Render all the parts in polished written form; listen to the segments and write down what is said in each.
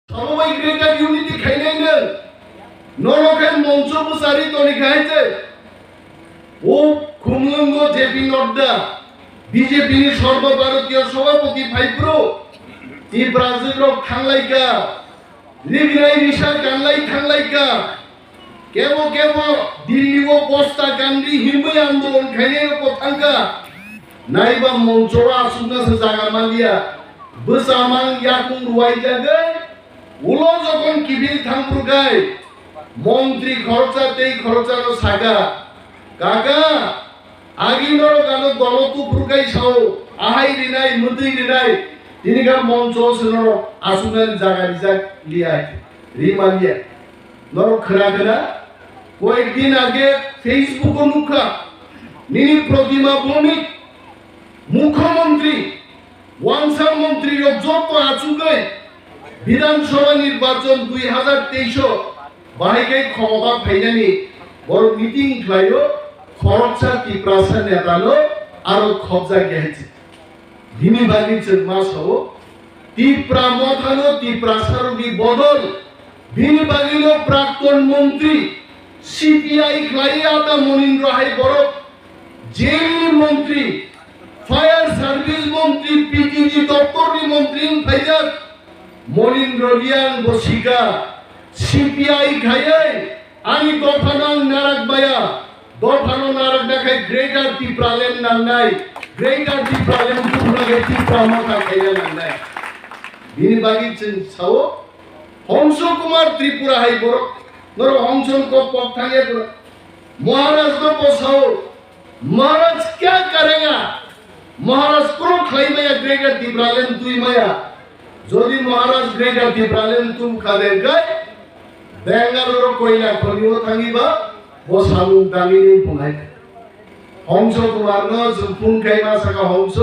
সমবায় greater unity খাইনাইনো নরকের মঞ্চ প্রচারি তনি খাইছে ও খুমলঙ্গ জেপি নড্ডা বিজেপি সর্বভারতীয় সভাপতি ভাইপ্রো ই ব্রাজিল থাংলাইকা লিগনাই রিসা কানলাই থাংলাইকা কেবো কেবো দিল্লি ও বস্তা গান্ধী হিমই আন্দোলন খাইনাই কথাঙ্কা নাইবা মঞ্চরা আসুনাসে জায়গা মালিয়া বসামাং ইয়াকুং রুয়াই জাগে উলো যখন কিবিল থামরুগাই মন্ত্রী খরচাতেই খরচানো সাগা কাকা আগিনর গানো দলতু ফুরগাই সাও আহাই রিনাই মুদি রিনাই তিনিগা মঞ্চ সনর আসুনান জায়গা রিজাক লিয়াই রিমালিয়া নর খরা খরা কয়েকদিন আগে ফেসবুক মুখা নিনি প্রতিমা ভৌমিক মুখ্যমন্ত্রী ওয়ানসার মন্ত্রী যত আচুগাই বিধানসভা নির্বাচন 2023 বাহিকাই ক্ষমতা ফাইনানি বড় মিটিং খাইও খরচা টিপ্রাসা নেতানো আর খবজা গেছে দিনী বাগিছে মাস হবো টিপ্রা মথানো টিপ্রাসারবি বদল দিনী বাগিল প্রাক্তন মন্ত্রী সিপিআই খাইয়াতা মনীন্দ্র হাই বড় জেল মন্ত্রী ফায়ার সার্ভিস মন্ত্রী পিটিজি দপ্তরি মন্ত্রী ফাইজাত মনীন্দ্র লিয়াং বসিকা সিপিআই খাইয়াই আমি দফানাং নারাক বায়া দফানো নারাক দেখাই গ্রেটার টিপ্রালেন নাম নাই গ্রেটার টিপ্রালেন তুমরাগে টিপ্রা মাথা খাইয়া নাম নাই দিনী বাগিছেন সাও হংস কুমার ত্রিপুরা হাই বড় নর হংসন को पक्थांगे महाराज को पोसाओ महाराज क्या करेगा महाराज को खाई माया ग्रेटर टिप्रालेन तुई माया যদি মহারাজ গ্রেটার টিপ্রালেন তুম খাদের গায় বেঙ্গালুরু কইলা খনিও থাঙ্গিবা বসালু দামিনি পুনাই হংস কুমার ন জুপুন খাইমা সাকা হংস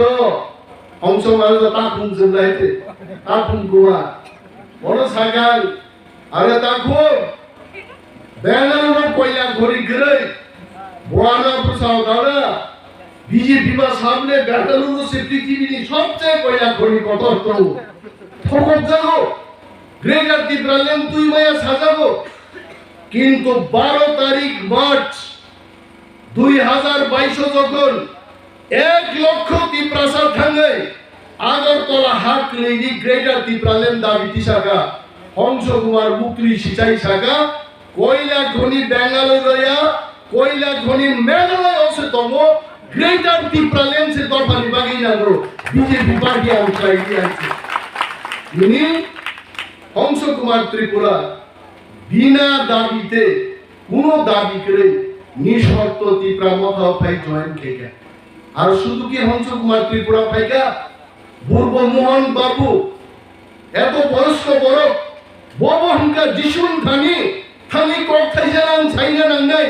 হংস মানে তা পুন জুলাইতে তা পুন কুয়া বড় সাগাল আরে তাকো বেঙ্গালুরু কইলা ঘড়ি গরে বড়া প্রসাও দাদা বিজেপি বা সামনে বেঙ্গালুরু সে পৃথিবীর সবচেয়ে কইলা ঘড়ি কত তো ফকত জানো গ্রেটার টিপ্রালেন তুই মায়া সাজাবো কিন্তু 12 তারিখ মার্চ 2022 যখন 1 লক্ষ টিপ্রাসা থাঙ্গে আগরতলা হাট লেগি গ্রেটার টিপ্রালেন দাবিটি শাখা হংস কুমার মুক্তি সিচাই শাখা কয়লা খনি বেঙ্গালুরুয়া কয়লা খনি মেঘালয় আছে তমো গ্রেটার টিপ্রালেন সে দরবারি বাগি নাগো বিজেপি পার্টি আউটসাইড আছে ইনি হংস কুমার ত্রিপুরা বিনা দাবিতে কোন দাবি করে নিঃশর্ত ত্রিপুরা মাথা ফাই জয়েন খেকা আর শুধু কি হংস কুমার ত্রিপুরা ফাইকা পূর্ব মোহন বাবু এত বয়স্ক বড় ববহংকা যিশুন থানি থানি কক্তাই জানান ছাইনা নাংনাই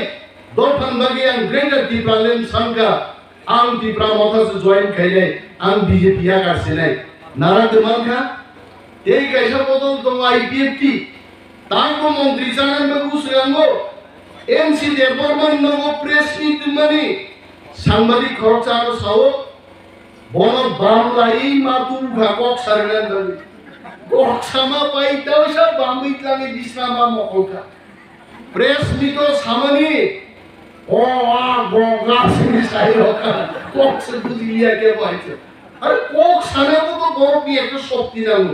দরফান বাগিয়ান গ্রেটার টিপ্রালেন সংখ্যা আম ত্রিপুরা মাথা জয়েন খাইলে আম বিজেপি আকাশে নাই নারায়ণ মানখা এই কাইসা বদল তো আইপিএফটি তারপর মন্ত্রী জানান বাবু শ্রীরাঙ্গো এমসি দেববর্মা নগো প্রেস মিট মানে সাংবাদিক খরচা আর সাও বড় বাংলা এই মাতুল ভাকক সারলেন দাবি বক্সামা পাইতাও সব বাঙ্গিত লাগে বিশ্রামা মকলকা প্রেস মিট সামনে ও আ গগা সিনি সাইরকা কক সে বুঝিয়া কে পাইছে আরে কক সানাবো তো বড় কি একটা শক্তি নাও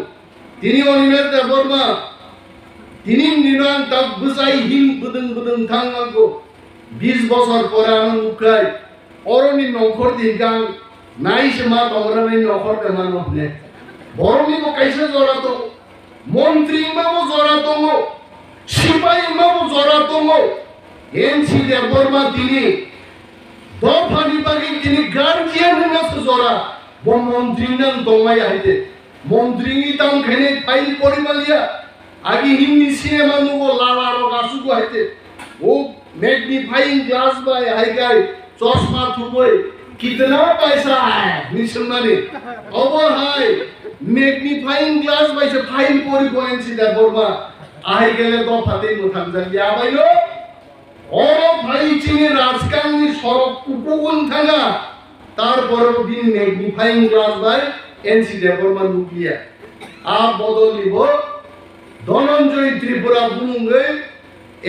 তিনি অনিমের দেববর্মা তিনি নিরান তাক বুঝাই হিম বুদন বুদন থাঙ্গাগো 20 বছর পরে আমি উকাই অরনি নখর দিনগাং নাইস মা তমরানি নখর দেমান নহলে বরনি কো কাইসে জরাতো মন্ত্রী মামো জরাতো সিপাহী মামো জরাতো এমসি দেববর্মা তিনি দফানি বাগি তিনি গার্জিয়ান নাস জরা ব মন্ত্রী নাম দমাই আইতে মন্ত্রী তাম খেনে ফাইল পরিমালিয়া আগে হিন্দি সিনেমা নুগো লালারো গাসুগো হাইতে ও मैग्नीफाइंग ग्लास बाय हाइगाय चश्मा थुबोय कितना पैसा है निसमाने अब हाय मैग्नीफाइंग ग्लास बाय से फाइल परि गोयनसि दा बर्मा आइ गेले दफाते मोथाम जालिया बायलो ओ भाई चिनि राजकांगनि सरक उपगुन थांगा तारपरो दिन मैग्नीफाइंग ग्लास बाय एनसि देबर्मा नुकिया आ बदलिबो ধনঞ্জয় ত্রিপুরা বুলুঙ্গে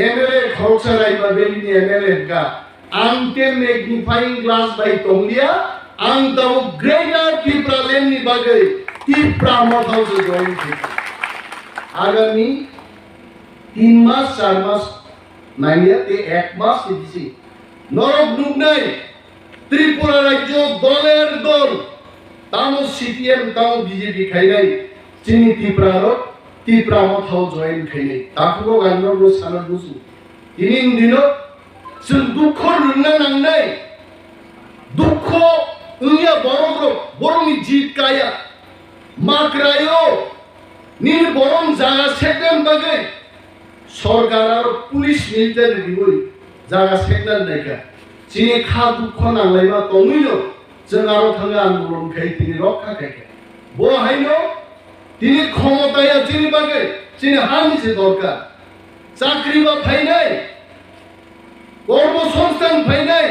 এমএলএ খরচা রাইবা বেলিনি এমএলএ কা आंते मैग्निफाइंग ग्लास बाई तोंगलिया आं दाउ ग्रेटर त्रिपुरा लैंड नि बागै त्रिपुरा मथाव से जॉइन थी आगामी 3 मास 4 मास नाइया ते 1 मास दिसी नरक नुगनाय त्रिपुरा राज्य दलेर दल तामो सीपीएम तामो बीजेपी खाइनाय चिनि त्रिपुरा मथाव जॉइन खाइनाय ताखुबो गाननो साना बुसु दिनिन दिनो जों दुख नुना नांनाय दुख उनिया बरंनि जित काया माक्रायो नि बरं जागा सेकन बागै सरकार आरो पुलिस मिलिटारि दिबो जागा सेकन नायका जिनि खा दुख नांलायबा तंगिनो जों आरो थाङो आन्दोलन खाय तिनि रक्षा खायका बो हायनो तिनि क्षमताया जिनि बागै जिनि हानि से दरकार चाकरी बा फायनाय কর্মসংস্থান ফাইনাই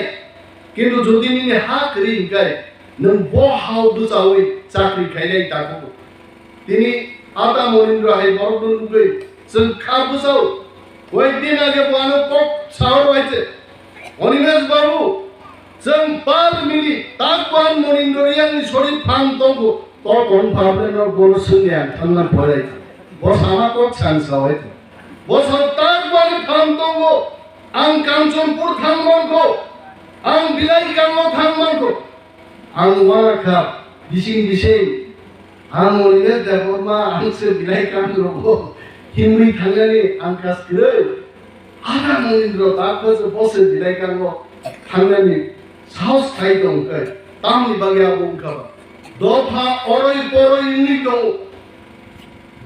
কিন্তু যদি নিনে হাক রিঙ্গায় নং বহাও দুজাওই চাকরি খাইনাই তাকো তিনি আতা মরিন্দ্র হাই বরদুনগৈ जों खाबुसाव কয়েকদিন আগে বানো কক সাওর হইছে অনিমেশ বাবু जों 5 মিনিট তাকবান মরিন্দ্র ইয়াংনি শরীর ফান তঙ্গ তখন ভাবলেন বড় সুনিয়া থানা পড়াই বসামা কক সানসাও হইছে বসাও তাকবান ফান তঙ্গ आं कांचनपुर थांगमांखौ आं बिलाइगांआव थांगमांखौ आं वाखा बिसिं आं ओरैनो देबरमा आंसो बिलाइगां रखौ हिमरि थांनानै आं कासखौ आदा महेन्द्र दाखौसो बसे बिलाइगांआव थांनानै साहस थाइ दंखाय तामनि बागै आं बुंखाबा दफा अरै परै इनि दं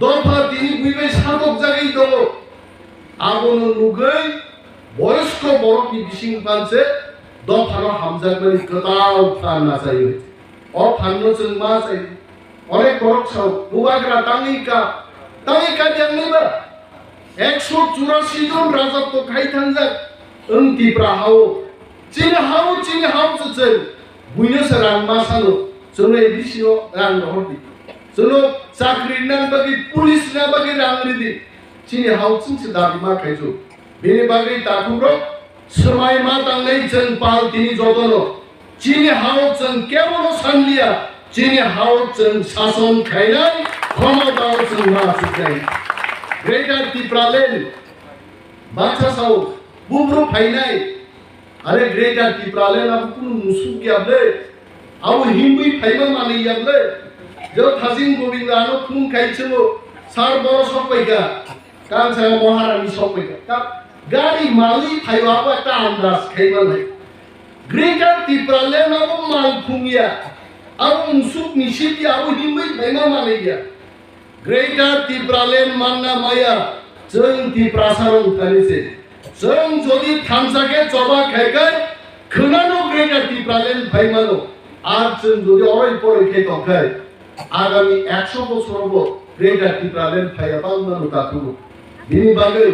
दफा दिनि बुइबाय सादक जागै दं आबनो नुगै বয়স্ক বড়কি বিশিং পানছে দফানো হামজাগমানি কতাও ফানা जायो অ ফাননো जों मा जायो অনেক বড়ক সাও বুবাগ্রা তাঙ্গিকা জাননিবা 184 জন রাজত্ব খাই থানজাক ओंतिफ्रा हाव चिनि हाव जों बुइनो सरां मा सानो जों एबिसिओ रां हरदि जों चाकरि नां बागै पुलिस ना बागै रां रिदि चिनि हाव चिंसो दाबि मा खायजो बेनि बागै दाखुब्र समाय मा तांनाय जों पालतिनि जदनो चिनि हाव जों केवल सानलिया चिनि हाव जों शासन खायनाय क्षमताव जों मा सिखाय ग्रेटर त्रिपुरा लैंड बाचा साव बुब्रु फायनाय अरे ग्रेटर त्रिपुरा लैंड अब कुनु मुसुक याबले आव हिमबै फायमा माने याबले जो थाजिं गोविंदानो खुं खायचो सार बर सपैगा कांसा महारानी सपैगा गाड़ी माली फाइवाबो একটা আন্দাজ খাইবালে গ্রেটার त्रिपुरा लैंड आबो माल खुंगिया आबो मुसुक निसिति आबो हिमबै फाइमा मानेया ग्रेटर त्रिपुरा लैंड मानना माया जों त्रिपुरा सारं थानिसे जों जदि थामसाके जबा खायगाय खोनानो ग्रेटर त्रिपुरा लैंड फाइमानो আর जों जदि अराय परै खाय दंखाय आगामी 100 বছরবো ग्रेटर त्रिपुरा लैंड फाइयाबा मानो दाखुबो बिनि बागै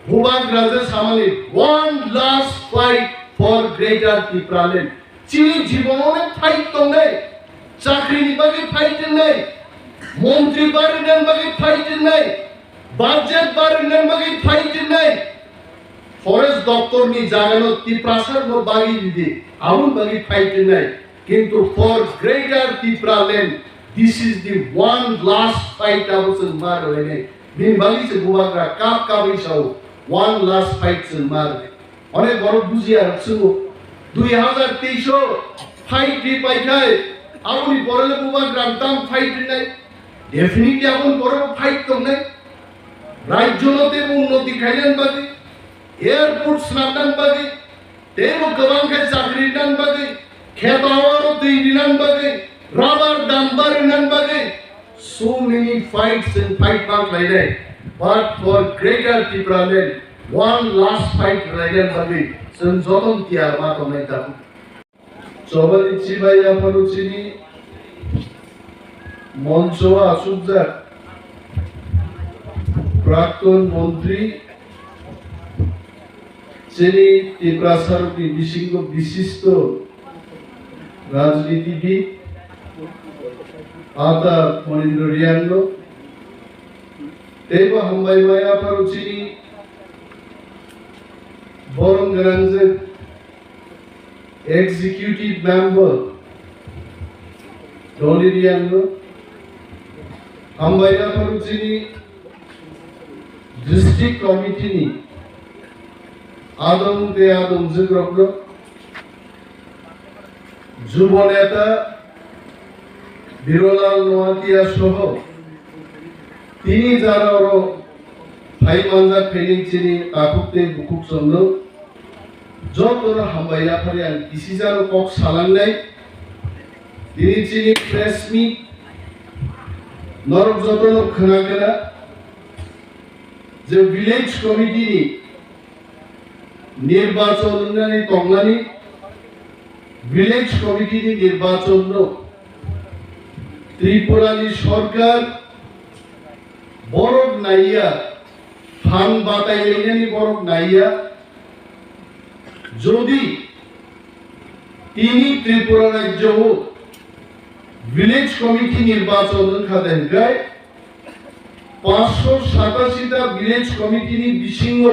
Bubag Raja Samani, one last fight for greater Tripura land चिनि जीवनों फाइट तो नहीं चाकरी बागी फाइट नहीं मंत्री बारिनन बागी फाइट नहीं बजट बारिनन बागी फाइट नहीं फरेस्ट दफ्तर नि जागानो त्रिपुरा सरनो बागी दिदि आउन बागी फाइट नहीं किंतु for greater Tripura land this is the one last fight आबोसन मार लेने बिन बागी से बुबाग्रा काप इसाव one last fight जों मार अनेक बड़ बुजिया रखसो 2023 फाइट रि पाइखाय आउनि बरले बुबाग्रा ताम फाइट নাই डेफिनेटली आउन बड़ फाइट दंनाय राज्यनते उन्नति खायलेन बागै एयारपोर्ट स्नातन बागै तेरो गोबां खाय चाकरि दान बागै खेतावारो दैनिनान बागै रबार दामबारिनान बागै so many fights and fight back लायनाय but for greater Tripura land one last fight लायनाय बागै जों जदन तियार मा दंनाय दा जबानि चिबाया फरुचिनि मन्चआ सुबजा प्राक्तन मंत्री যিনি त्रिपुरा सरकनि बिसिंग विशिष्ट राजनीतिविद आदा Mahendra Reang Teba hambai maya parucini borong garanze executive member Doliriano hambai parucini district committee ni Adam te Adam zikrokro যুবনেতা বিরলাল Noatia সহ তিনি যারা ওর ভাই মানজা ফেলিং চিনি কাকুতে বুকুক চন্দ্র যতরা হামবাইলা ফারি আন কিসি জানো কক সালাংনাই তিনি চিনি প্রেস মিট নরক যতন খনাকেরা যে ভিলেজ কমিটি নি নির্বাচন নি তংলানি ভিলেজ কমিটি নির্বাচন ত্রিপুরানি সরকার বরক নাইয়া ফান বাতাইলেনি বরক নাইয়া যদি তিনি ত্রিপুরা রাজ্য ভিলেজ কমিটি নির্বাচন খাদেন গায় 587টা ভিলেজ কমিটি নি বিসিংহ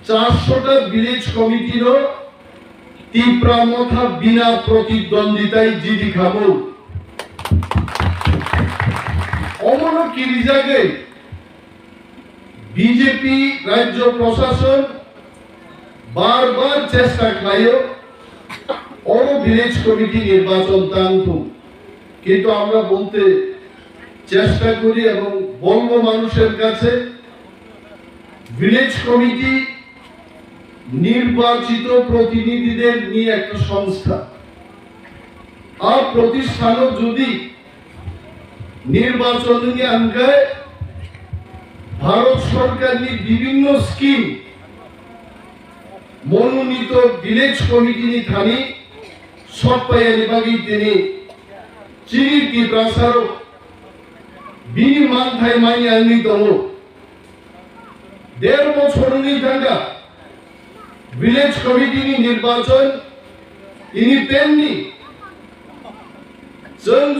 400টা ভিলেজ কমিটির তীব্রামথা বিনা প্রতিদ্বন্দ্বিতায় জিডি খাবো অমন কিরিজাগে বিজেপি রাজ্য প্রশাসন বারবার চেষ্টা খাইও অর ভিলেজ কমিটি নির্বাচন টানতো কিন্তু আমরা বলতে চেষ্টা করি এবং বলবো মানুষের কাছে ভিলেজ কমিটি নির্বাচিত প্রতিনিধিদের নিয়ে একটা সংস্থা আর প্রতিষ্ঠানও যদি নির্বাচন নিয়ে আনগায় ভারত সরকারের বিভিন্ন স্কিম মনোনীত ভিলেজ কমিটি নি থানি সপ্পায়ানি বাগি তিনি চিরির কি প্রসারক বিনিমান থাই মাইনি আননি দম 1.5 বছর নি থাকা ভিলেজ কমিটি নির্বাচন তিনি তেমনি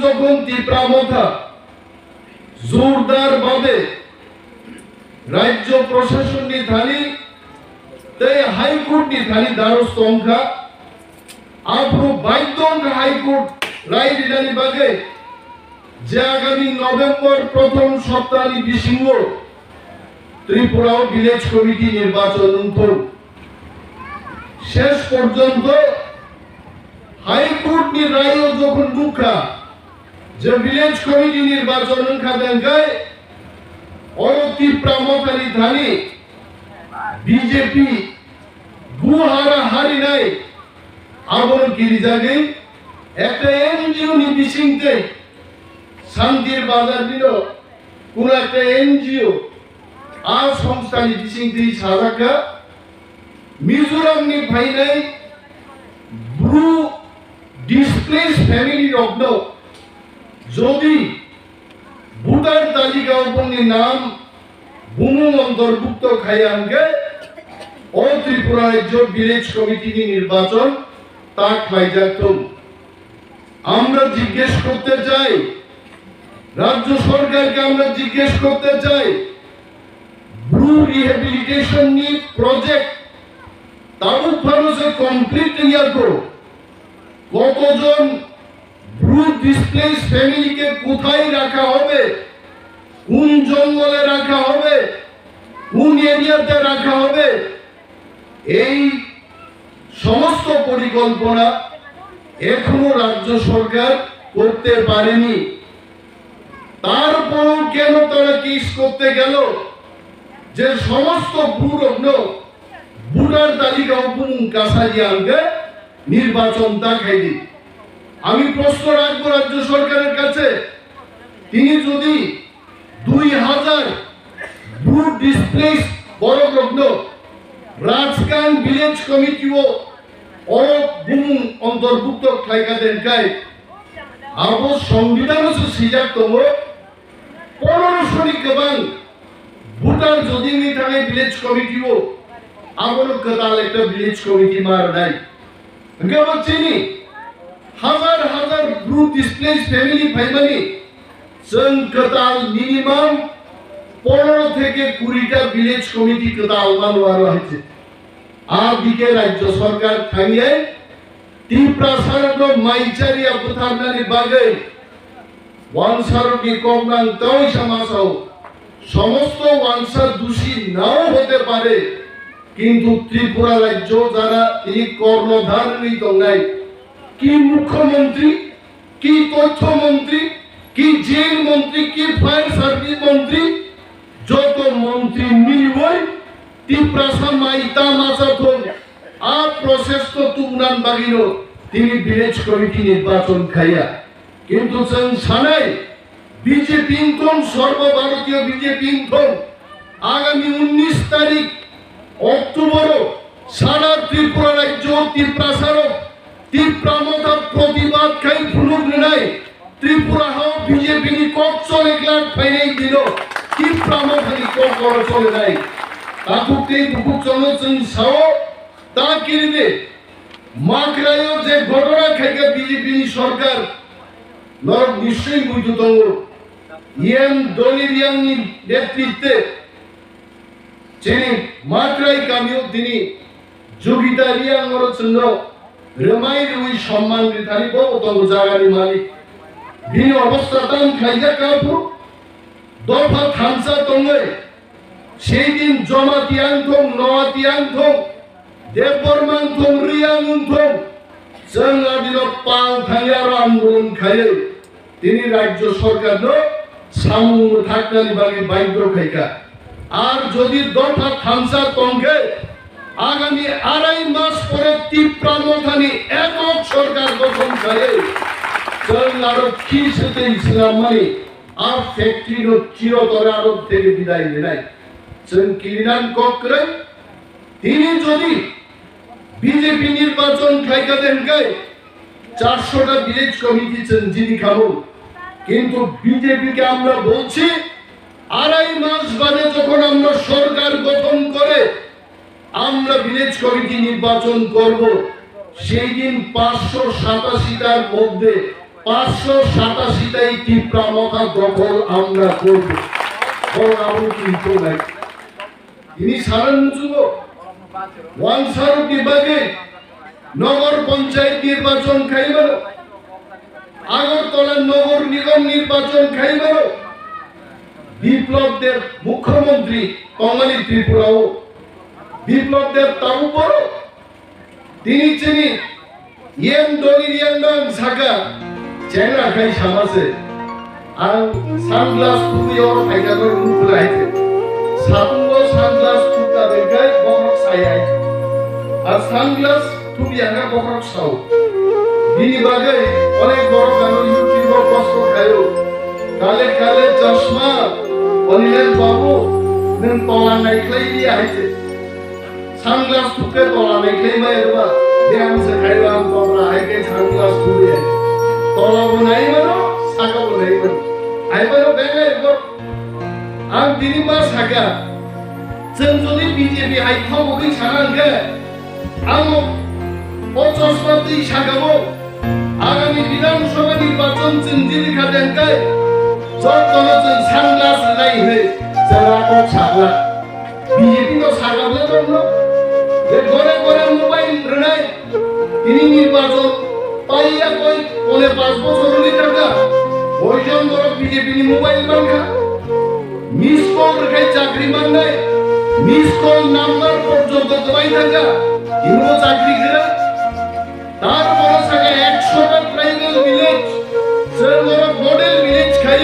যখন তীব্রামথা জোরদার ভাবে রাজ্য প্রশাসন নি থানি তাই হাইকোর্ট নি থানি দ্বারস্থ অংখা আপরো বাধ্য হাইকোর্ট রায় দিলানি বাগে যে আগামী নভেম্বর প্রথম সপ্তাহে বিসিংহ ত্রিপুরা ভিলেজ কমিটি নির্বাচন শেষ পর্যন্ত হাইকোর্ট নি রায় যখন দুঃখা যে ভিলেজ কমিটি নির্বাচন খাদেন গায় অতি প্রামকারী ধানি বিজেপি গুহারা হারি নাই আবর গিরি জাগে একটা এনজিও নি বিসিংতে শান্তির বাজার দিল কোন একটা এনজিও আ সংস্থা নি বিসিংতে সারাকা মিজোরাম নি ফাইনাই ব্রু ডিসপ্লেস ফ্যামিলি রগ্ন যদি ভোটার তালিকা উপনি নাম ভূমি অন্তর্ভুক্ত খাইয়ানকে ও ত্রিপুরা রাজ্য ভিলেজ কমিটি নির্বাচন তা খাইজাতুম আমরা জিজ্ঞেস করতে চাই রাজ্য সরকারকে আমরা জিজ্ঞেস করতে চাই ব্রু রিহ্যাবিলিটেশন নি প্রজেক্ট তাবুক ফানুসে কমপ্লিট ইয়ার করো কতজন ব্রু ডিসপ্লেস ফ্যামিলিকে কোথায় রাখা হবে কোন জঙ্গলে রাখা হবে কোন এরিয়াতে রাখা হবে এই সমস্ত পরিকল্পনা এখনো রাজ্য সরকার করতে পারেনি তারপরও কেন তারা কেস করতে গেল যে সমস্ত ভূরগ্ন ভোটার তালিকা উপমুখ কাছারিয়ানকে নির্বাচন দেখাইনি আমি প্রশ্ন রাখবো রাজ্য সরকারের কাছে তিনি যদি 2000 ভূ ডিসপ্লেস বড়গ্ন রাজকান ভিলেজ কমিটিও অরব ভূমি অন্তর্ভুক্ত খাইকাদেন গায় আবো সংবিধান সিজাক তম 1500 গোবাং ভোটার যদি নি থাকে ভিলেজ কমিটিও আবর গতাল একটা ভিলেজ কমিটি মার নাই গবা চিনি হাজার হাজার ভূ ডিসপ্লেস ফ্যামিলি ফাইমানি जों गताल मिनिमाम 15 থেকে 20টা ভিলেজ কমিটি কথা আহ্বান করা হয়েছে আর দিকে রাজ্য সরকার থামিয়ে তীব্রাসারক মাইচারিয়া বুথারনানি বাগে ওয়ানসারকি কমনাং তাই সমাজও সমস্ত ওয়ানসার দোষী নাও হতে পারে কিন্তু ত্রিপুরা রাজ্য যারা এই কর্ণধারণী দঙ্গাই কি মুখ্যমন্ত্রী কি তথ্যমন্ত্রী কি জেল মন্ত্রী কি ফায়ার সার্ভিস মন্ত্রী যত মন্ত্রী মিলবই তীব্রাসা মাইতা মাসাথন আর প্রসেস তো তুমনান বাগিনো তিনি ভিলেজ কমিটি নির্বাচন খাইয়া কিন্তু সানাই বিজেপি সর্বভারতীয় বিজেপি আগামী 19 তারিখ অক্টোবর সারা ত্রিপুরা রাজ্য তীব্রাসার তীব্রামতা প্রতিবাদ খাই ফুলুক নাই ত্রিপুরা হাও বিজেপি নি কক চলে গ্লাড ফাইনাই দিল তীব্রামতানি কক করা চলে নাই তাকুকে বুকু চলছেন সাও তা কিরিদে মাকরায়ো যে ঘটনা খাইকা বিজেপি সরকার নর নিশ্চয়ই বুঝত ইএম দলিরিয়াংনি নেতৃত্বে যিনি মাত্রাই কামিও তিনি যোগিতা রিয়াংর জন্য রেমাই রুই সম্মান রিথানি বহুতঙ্গ জাগানি মালিক বিনি অবস্থাতান খাইজা কাপু দফা থানসা তঙ্গে সেই দিন জমাতিয়াং থং নয়াতিয়াং থং দেববর্মান থং রিয়াং থং जों आदिनो पाल थांगार आंदोलन खायो তিনি রাজ্য সরকার নো সামু থাকনানি বাগে বাইদ্র খাইকা আর যদি দফা থানসা তঙ্গে আগামী 2.5 মাস পরে তীব্রামথানি একক সরকার গঠন করে जों আরো খিসতে ইসলাম মানে আর ফ্যাক্টরি নো চিরতরে আরব থেকে বিদায় নেয় जों কিরিনান ককরে তিনি যদি বিজেপি নির্বাচন খাইকা দেনকাই 400টা ভিলেজ কমিটি যিনি খাবো কিন্তু বিজেপি কে আমরা বলছি 2.5 মাস বাদে যখন আমরা সরকার গঠন করে আমরা ভিলেজ কমিটি নির্বাচন করব সেই দিন 587টার মধ্যে 587টাই তীব্রামতা দখল আমরা করব বড় কিন্তু নাই তিনি সারান যুব ওয়ানসার বিভাগে নগর পঞ্চায়েত নির্বাচন খাইবার আগরতলা নগর নিগম নির্বাচন খাইবার বিপ্লব দেব মুখ্যমন্ত্রী কমলি ত্রিপুরাও বিপ্লব দেব তাও বড় তিনি চিনি ইয়েম দলিরিয়াং সাকা চেংরা খাই সামাসে আর সানগ্লাস তুই ওর ফাইদা করে মুখ লাইছে সাতুঙ্গ সানগ্লাস তুতা দেখাই বড় সায়াই আর সানগ্লাস তুই আগা বড় সাও বিনি বাগে অনেক বড় গানো ইউটিউবার কষ্ট খায়ো কালে কালে চশমা অনিলেন বাবু নেন তলা নাইখলাই দিয়ে আইছে সানগ্লাস তুকে তলা নাইখলাই মাইরবা দেয়াম সে খাইলাম তোমরা আইকে সানগ্লাস তুলে তলা বনাই মানো সাকা বনাই মানো আইবারো বেগে বড় आं दिनै मा सागा जों जुदि बिजेपि हाइथाव बगै सानांगे आं पचस्पति सागाबो आगामी विधानसभा निर्वाचन जों दिनै खादेंखाय जतनो जों सानग्लास लाइ हे जोंहा तो सागला बिजेपि नो सागाबो दङ बे गरे गरे मोबाइल रनाय दिनै निर्वाचन पाइया कय पने 5 বছর টাকা ওইজন বড় বিজেপি নি মোবাইল বাঙ্গা মিস কল রেখাই চাকরি মাননাই মিস কল নাম্বার পর্যন্ত দবাই থাকা ইনো চাকরি করে তারপর সাকে 100টা ট্রাইবাল ভিলেজ সর্বরা মডেল ভিলেজ খাই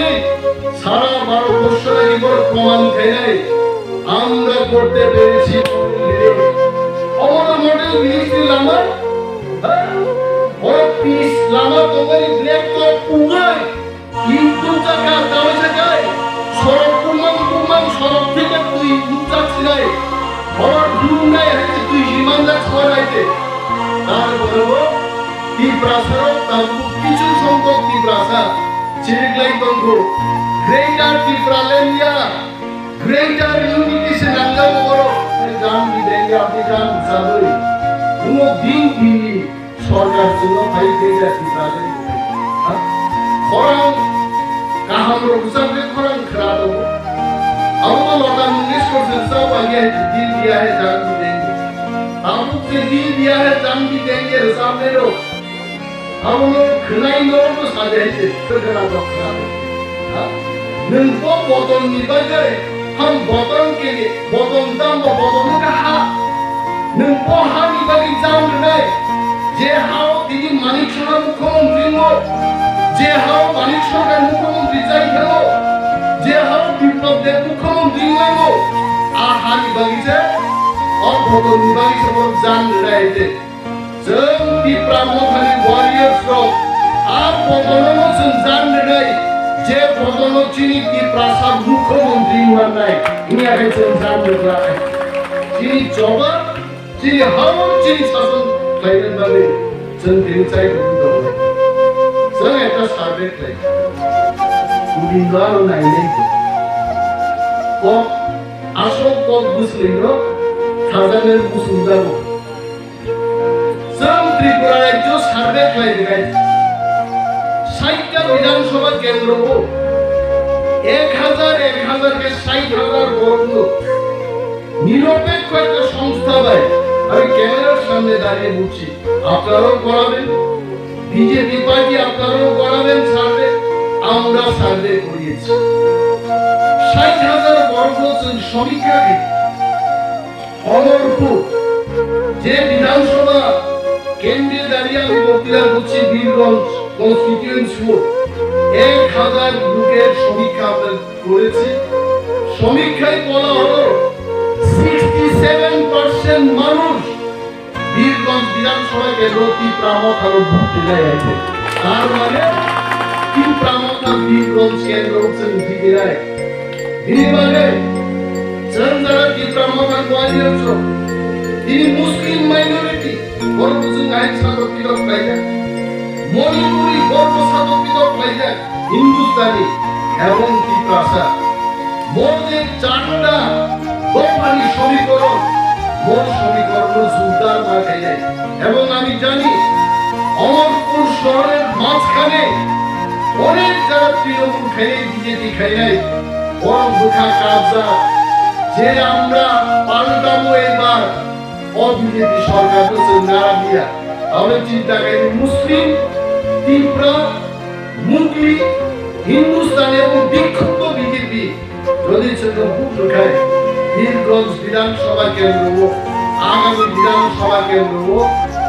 সারা 12 বছর আগে বড় প্রমাণ খাই আমরা করতে পেরেছি আমরা মডেল ভিলেজ লামা और पीस लामा তোমার ব্ল্যাক তো পুগাই কিন্তু জায়গা দাও জায়গায় সরব কুমান সরব থেকে তুই উচ্চাছিলাই বড় দুনাই হইতে তুই হিমানদা ছড়াইতে তারপরে তীব্রাসার তার কিছু সংখ্যক তীব্রাসা চিরগলাই তঙ্গ গ্রেটার তীব্রালেন্ডিয়া গ্রেটার ইউনিটি নাঙ্গাও বড় জান দিলে আপনি জান সাবই কোনো দিন দিনি সরকার জন্য ফাইতে যাচ্ছি তাদের খরাং কাহাম রোগসাবে খরাং খারাপ अब तो लता मंगेशकर से सब आगे दिल दिया है जान भी देंगे, अब से दिल दिया है जान भी देंगे सामने लो, अब लोग खनाई लोग तो साझे हैं तो करा दो नंबर बदल निभाए हम बदल के लिए बदल दाम बदल का हा नंबर हा निभाई जाम नहीं जे हाओ तीन मानिक शोर मुख्यमंत्री हो जे हाओ मानिक शोर का मुख्यमंत्री चाहिए हो जे हाओ विप्लव देव मुख्यमंत्री हो आहा निभाई से और बदल निभाई से वो जान रहे थे जब विप्लव खाली वॉरियर्स रो आप बदलों से जान रहे जे बदलो चीनी की प्रासाद मुख्यमंत्री हुआ नहीं इन्हें आगे से जान रहा है चीनी चौबा चीनी हम चीनी शासन लाइन वाले जन दिन चाहिए कुछ सर ऐसा साबित है कुछ नहीं को अशोक को घुसले लो खाजा में घुसूंगा वो सब त्रिपुरा एक जो साबित है साइटा विधानसभा केंद्र को 1000 के 60,000 वर्ग निरपेक्ष एक संस्था है अरे कैमरार सामने दाঁড়িয়ে বলছি আপনারাও করাবেন বিজেপি পার্টি আপনারাও করাবেন সার্ভে আমরা সার্ভে করিয়েছি 60,000 বর্গ সমীক্ষাকে অমরপুর যে বিধানসভা কেন্দ্রে দাঁড়িয়ে আমি বক্তৃতা করছি বীরগঞ্জ কনস্টিটিউয়েন্সি 1000 লোকের সমীক্ষা আমরা করেছি সমীক্ষায় বলা হলো 67% মানুষ বীরগঞ্জ বিধানসভা কেন্দ্রটি প্রামথার ভোটে আছে তার মানে কি প্রামথা বীরগঞ্জ কেন্দ্র হচ্ছে জিগিরায় দিনবারে যারা কি প্রামথা কোয়ালিয়ছ তিনি মুসলিম মাইনরিটি বড়বুজুং আইন সাধকিত পাইয়া মণিপুরি বর্গ সাধকিত পাইয়া হিন্দুস্তানি এবং ত্রিপ্রাসা মোটে 4টা দফানি সমীকরণ মোট সমীকরণ সুলতান মাথায় এবং আমি জানি অমরপুর শহরের মাঝখানে অনেক যারা তৃণমূল খাই বিজেপি খাই নাই বরং দুঃখা কাবজা যে আমরা পাল্টাবো এবার অবিজেপি সরকার হচ্ছে নারা দিয়া তাহলে চিন্তা করি মুসলিম ত্রিপুরা মুগলি হিন্দুস্তান এবং বিক্ষুব্ধ বিজেপি যদি সেটা ভোট খায় বীরগঞ্জ বিধানসভা কেন্দ্র আগামী বিধানসভা কেন্দ্র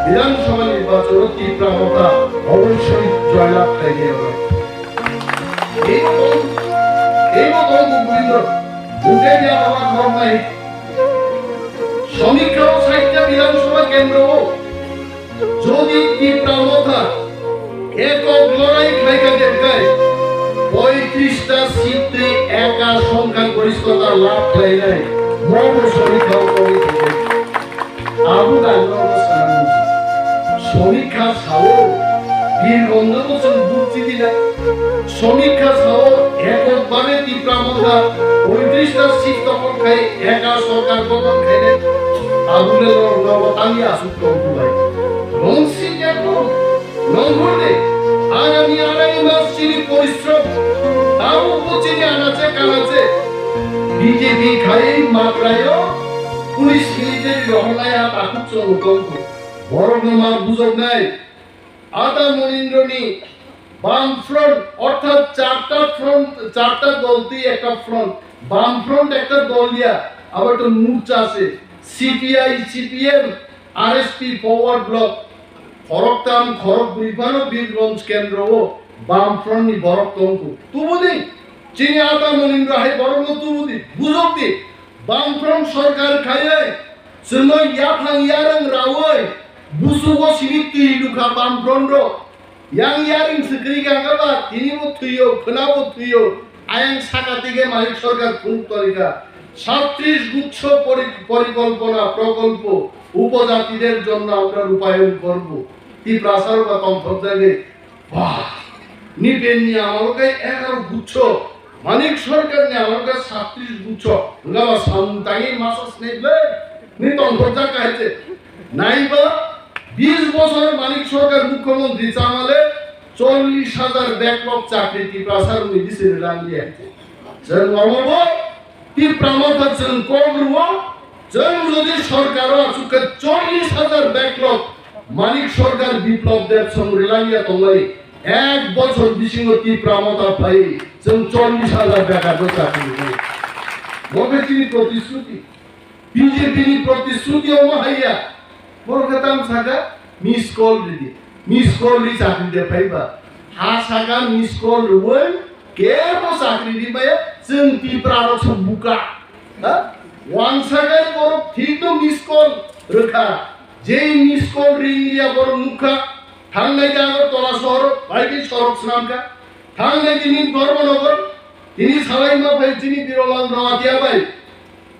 বিধানসভা নির্বাচন তীব্রতা অবশ্যই জয়লাভ থেকে হবে এই মতন বিভিন্ন ভোটে দেওয়া হওয়ার ধর্ম নাই সমীক্ষা ও সাহিত্য বিধানসভা কেন্দ্র যদি তীব্রতা একক লড়াই খাইকা দেখায় 35টা সিটে একা সংখ্যা গরিষ্ঠতা লাভ হয় নাই মন সমীক্ষাও করে থাকে আবু গাঙ্গর সালাম সমীক্ষা ছাও বীরগঞ্জ বছর বুঝছি দিনা সমীক্ষা ছাও এককভাবে তীব্রতা 35টা সিট তখন খাই একা সরকার গঠন খাইলে আবুলে নবতালি আসুক ভাই রংসি দেখো নঙ্গলে আগামী আড়াই মাস চিনি পরিশ্রম তাও উপচিনি আনাচে কানাচে বিজেপি খাই মাত্রায় 19 মিনিটের রহনায় আকুচ অনুকম্প বড় নমার বুঝক নাই আদা মনিন্দ্রনী বাম ফ্রন্ট অর্থাৎ চারটা দল দিয়ে একটা ফ্রন্ট বাম ফ্রন্ট একটা দল দিয়া আবার একটা মোর্চা আছে সিপিআই সিপিএম আরএসপি ফরওয়ার্ড ব্লক খড়গতাম খড়গ বিভাগ বীরগঞ্জ কেন্দ্র বাম ফ্রন্ট নি বরকতঙ্কু তুবুদি চিনি আদা মনিন্দ্র হাই বরং তুবুদি বুঝতি বাম ফ্রন্ট সরকার খায় সনো ইয়াফাং ইয়ারং রাওয় বুসুগো সিনিতি লুকা বাম ফ্রন্ট ইয়াং ইয়ারিং সিক্রি গাঙ্গাবা তিনিবো থুইও খনাবো থুইও আয়াং সাকাতিকে মালিক সরকার কোন তরিকা 37 গুচ্ছ পরিকল্পনা প্রকল্প উপজাতিদের জন্য আমরা রূপায়ণ করব তি প্রাসার বা কমফর্টালে বাহ নিবেন নি আমাকে 11 গুচ্ছ মানিক সরকার নে আমাকে 37 গুচ্ছ গাবা সামতাই মাসস নেবে নি কমফর্টা কাইতে নাইবা 20 বছর মানিক সরকার মুখ্যমন্ত্রী চামালে 40,000 ব্যাকলগ চাকরি তি প্রাসার নি দিছে রাঙ্গিয়ে স্যার নমব ती प्रमोद जों कमरुआ जों जुदि सरकारा सुके 40,000 बैकलॉग मानिक सरकार विप्लव देव संरिलानिया तंगलाय एक बছর बिसिङो ती प्रमोद फाइ जों 40,000 बेकार चाकरि मबेटिनि प्रतिश्रुति बीजेपीनि प्रतिश्रुति माहाया बरगताम सागा मिस कॉल रि चाकरि दे फाइबा हा सागा मिस कॉल रुवन केबो चाकरि दि बाया जों ती प्रारो बुका हा वान सागा बर ठीक न मिस कॉल रोखा जे मिस कॉल रिंगिया बर मुखा थांनाय जागर तला शहर बायदि सरक स्नामका थांनाय दिनि धर्मनगर दिनि सालाइमा बाय दिनि बिरलां रावातिया बाय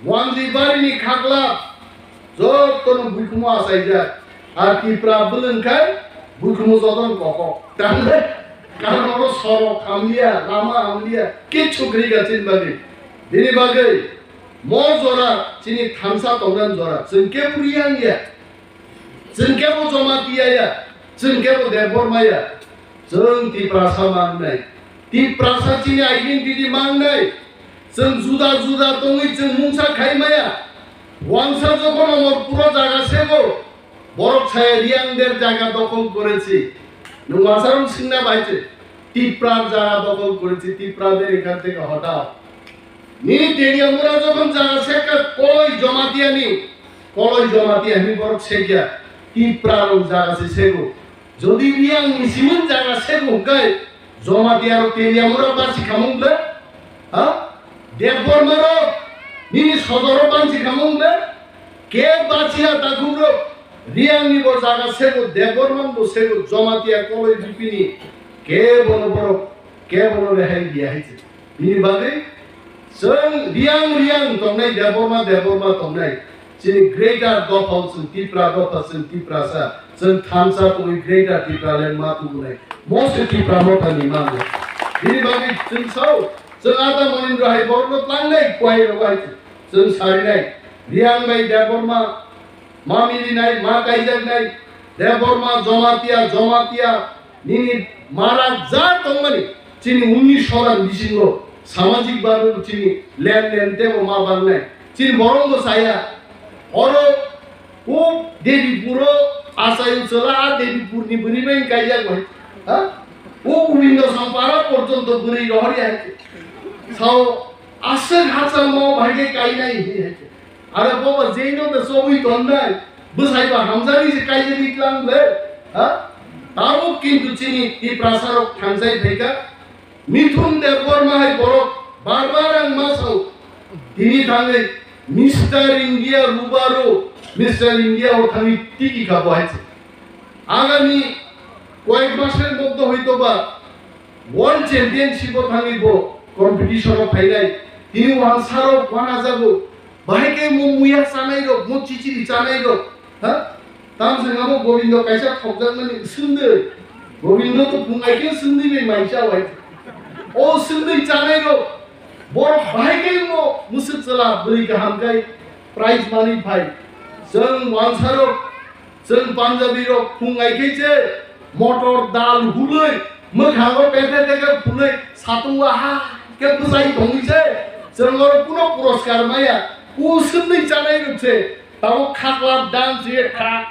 वानजि बारिनि खागला जतन बुखुमो आसाइजा आर कि प्राबलंखाय बुखुमो जदन कक तांले कारणो सरक खामलिया लामा आमलिया के छुग्रि गासिन बागे दिनि बागे म जरा दिनि थामसा तंगन जरा जोंके पुरियानिया जोंके जमातिया जोंके देबरमाया जों ती प्रासा मांगनाय ती प्रासाथिनि आइडेन्टिटी मांगनाय जों जुदा जुदा दङै जों मुंसा खाइमाया वानसा যখন আমার পুরো জায়গা সেগো বরফ ছায়া রিয়াংদের জায়গা দখল করেছি নমাসারম সিংনা বাইছে টিপ্রার জায়গা দখল করেছি টিপ্রাদের এখান থেকে হটাও নি টেরিয়ামরা যখন জায়গা সেকা কলই জমাতিয়ানি বরফ সেগিয়া টিপ্রার জায়গা সেগো যদি রিয়াং নিসিমন জায়গা সেগো গায় জমাতিয়ার টেরিয়ামরা বাসি খামুংলে হ্যাঁ দেববর্মারো নিনি সদর বাঞ্চি খামুংলে কে বাচিয়া তাগুরো রিয়াংনি বর জায়গা সেগো দেববর্মান বো সেগো জমাতিয়া কলই বিপিনি কে বনো রেহাই দিয়া হইছে বিনি বাদে जों রিয়াং তংনাই দেববর্মা তংনাই যে গ্রেটার গফল जों टिप्रा गफा जों टिप्रासा जों थामसा तंगै ग्रेटार टिप्रालेन मा तुगुनाय मसे टिप्रा मथानि मानो बिनि बागै जों साव जों आदा मनिन्द्र हाय बरनो प्लांनाय क्वाइ रबाय जों सारिनाय रियां बाय देबबर्मा मा मिलिनाय मा गायजानाय देबबर्मा जमातिया निनि मारा जा तंगमानि चिनि 19 सरान बिसिङो सामाजिक बारो चिनि लेनदेन देबो मा बांनाय चिनि बरंगो साया अरो ও দেবীপুরো আসাই চলা দেবীপুরনি বনিবেন কাইয়া গয় হ্যাঁ ও গোবিন্দ সম্পারা পর্যন্ত বনি রহরি আছে সাও আসর হাসা মো ভাগে কাই নাই আছে আরে বাবা যেইনো তো সবই তন্দাই বসাইবা হামজানি যে কাইয়ে দিকলাম বে হ্যাঁ তাও কিন্তু চিনি এই প্রাসারক থানসাই থেকা মিথুন দেববর্মা হাই বড় বারবার আং মাসাও তিনি থাঙ্গে মিস্টার ইন্ডিয়া রুবারো মিস্টার ইন্ডিয়া ওঠানি টিকি খাবো আছে আগামী কয়েক মাসের মধ্যে হয়তো বা ওয়ার্ল্ড চ্যাম্পিয়নশিপ থাঙ্গিব কম্পিটিশন ফাইনাল তিনি ওয়ানসারো ওয়ানা যাবো বাহিকে মুয়া চানাই রো মু চিচিরি চানাই রো হ্যাঁ তাম जोंहाबो गोविंद कायसा थगजांनानै सोंदो गोविंद तो बुंनायखे सोंदिबे माइसा वाय ओ सोंदै चानाय रो बर बाहिके मो मुसुचला बोरै गाहामगाय प्राइज मानि फाइ जों वानसारो जों पान्जाबि रो बुंनायखेजे मटर दाल हुलै मोखाङाव पेटे देगे फुलै सातुवा हा के बुजाय दंइसे जों गर पुनो पुरस्कार माया उ सोंदै चानाय रोसे ताव खाकला डान्स ये ठाक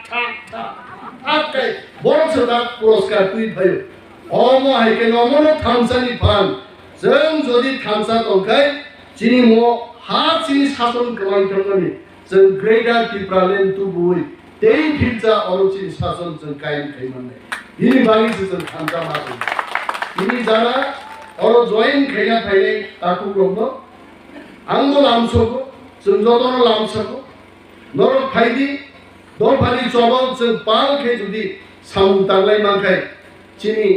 आकै बरसदा पुरस्कार तुइ भयो अम हाइके नमनो थामसानि फान जों जदि थामसा दंखाय चिनि म हा चिनि सासन खालामथांगनि जों ग्रेटार टिप्रालेन तुबुइ दै फिल्जा अरचिनि सासन जों कायम खालामनाय बिनि बागै जों थामसा माथो बिनि जाना अर जयेन खायना फायनाय ताकु ग्रहनो आंबो लामसको जों जतन लामसको नरक फाइदि दफानि चबाव जों पाल खे जुदि साउन तांलाय मांखाय चिनि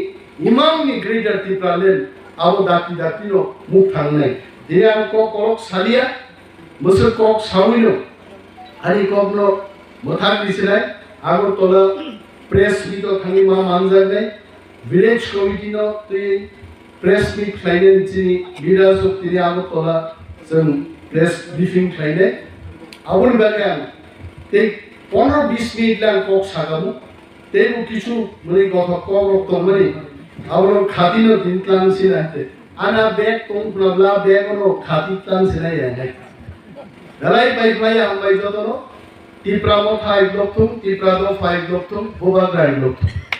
इमामनि ग्रेटार टिप्रालेन आबो दाति मुख थांनाय दिनै आं कक सालिया मोसो कक साविनो हारि ककनो मोथां दिसिनाय आगरतला प्रेस मिट थांनि मा मानजानाय विलेज कमिटिनो दै प्रेस मिट खायनाय चिनि बिराज तिनि आगरतला जों प्रेस ब्रिफिं खायनाय आबोन बागान ते 15-20 मिनिट लां कक सागामो तेनु किछु मनि गथ कक रक्त मनि आबो खातिनो दिनक्लांसिनाते ana bag tong problem bag ono khati tan sinai ya dalai pai ang bai jodono tipra mo 5 lok thum tipra do 5 lok thum boba 5 lok thum